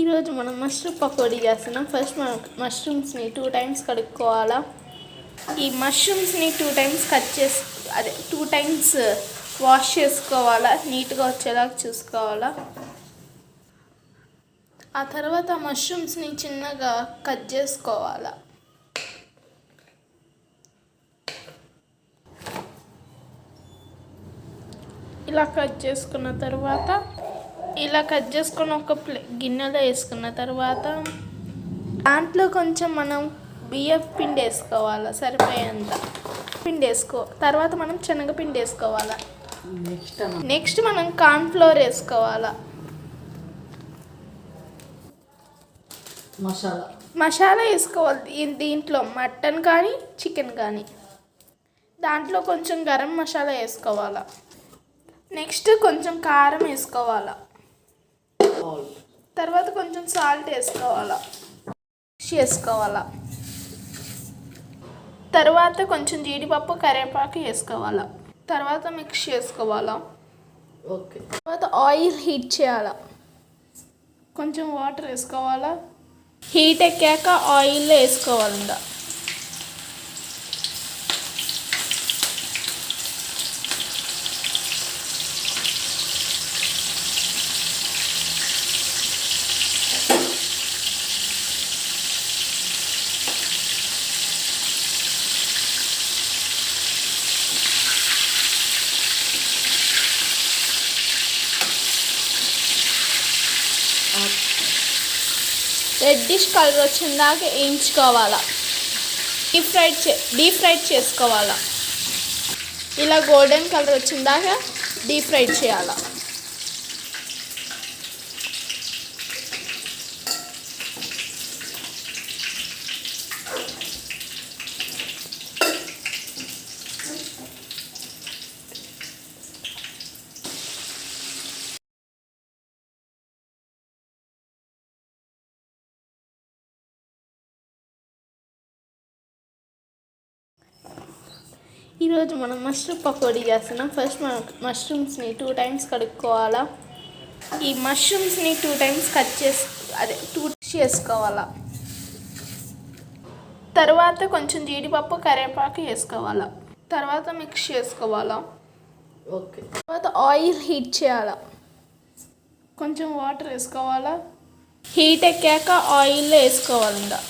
ఈరోజు మనం మష్రూమ్ పకోడీ చేస్తున్నాం. ఫస్ట్ మనం మష్రూమ్స్ని 2 టైమ్స్ కడుక్కోవాలా. ఈ మష్రూమ్స్ని 2 టైమ్స్ అదే 2 టైమ్స్ వాష్ చేసుకోవాలా, నీట్గా వచ్చేలాగా చూసుకోవాలా. ఆ తర్వాత మష్రూమ్స్ని చిన్నగా కట్ చేసుకోవాలా. ఇలా కట్ చేసుకున్న తర్వాత ఒక గిన్నెలో వేసుకున్న తర్వాత దాంట్లో కొంచెం మనం బియ్యం పిండి వేసుకోవాలి, సరిపోయేంత పిండి తర్వాత మనం శనగపిండి వేసుకోవాలి. నెక్స్ట్ మనం కార్న్ఫ్లోర్ వేసుకోవాలి. మసాలా వేసుకోవాలి. దీంట్లో మటన్ కానీ చికెన్ కానీ. దాంట్లో కొంచెం గరం మసాలా వేసుకోవాలి. నెక్స్ట్ కొంచెం కారం వేసుకోవాలి. తర్వాత కొంచెం సాల్ట్ వేసుకోవాలా, తర్వాత కొంచెం జీడిపప్పు కరివేపాకు వేసుకోవాలా. తర్వాత మిక్స్ చేసుకోవాలా. తర్వాత ఆయిల్ హీట్ చేయాలా. కొంచెం వాటర్ వేసుకోవాలా. హీట్ ఎక్కాక ఆయిల్లో వేసుకోవాలి. రెడ్డిష్ కలర్ వచ్చిందాక వేయించుకోవాలా. డీప్ ఫ్రైడ్ చేసుకోవాలా. ఇలా గోల్డెన్ కలర్ వచ్చిందాక డీప్ ఫ్రైడ్ చేయాలా. ఈరోజు మనం మష్రూమ్ పకోడీ చేస్తున్నాం. ఫస్ట్ మనం మష్రూమ్స్ని 2 టైమ్స్ కడుక్కోవాలా. ఈ మష్రూమ్స్ని 2 టైమ్స్ చేసుకోవాలా. తర్వాత కొంచెం జీడిపప్పు కరివేపాకు వేసుకోవాలా. తర్వాత మిక్స్ చేసుకోవాలా. తర్వాత ఆయిల్ హీట్ చేయాలా. కొంచెం వాటర్ వేసుకోవాలా. హీట్ ఎక్కాక ఆయిల్లో వేసుకోవాలి.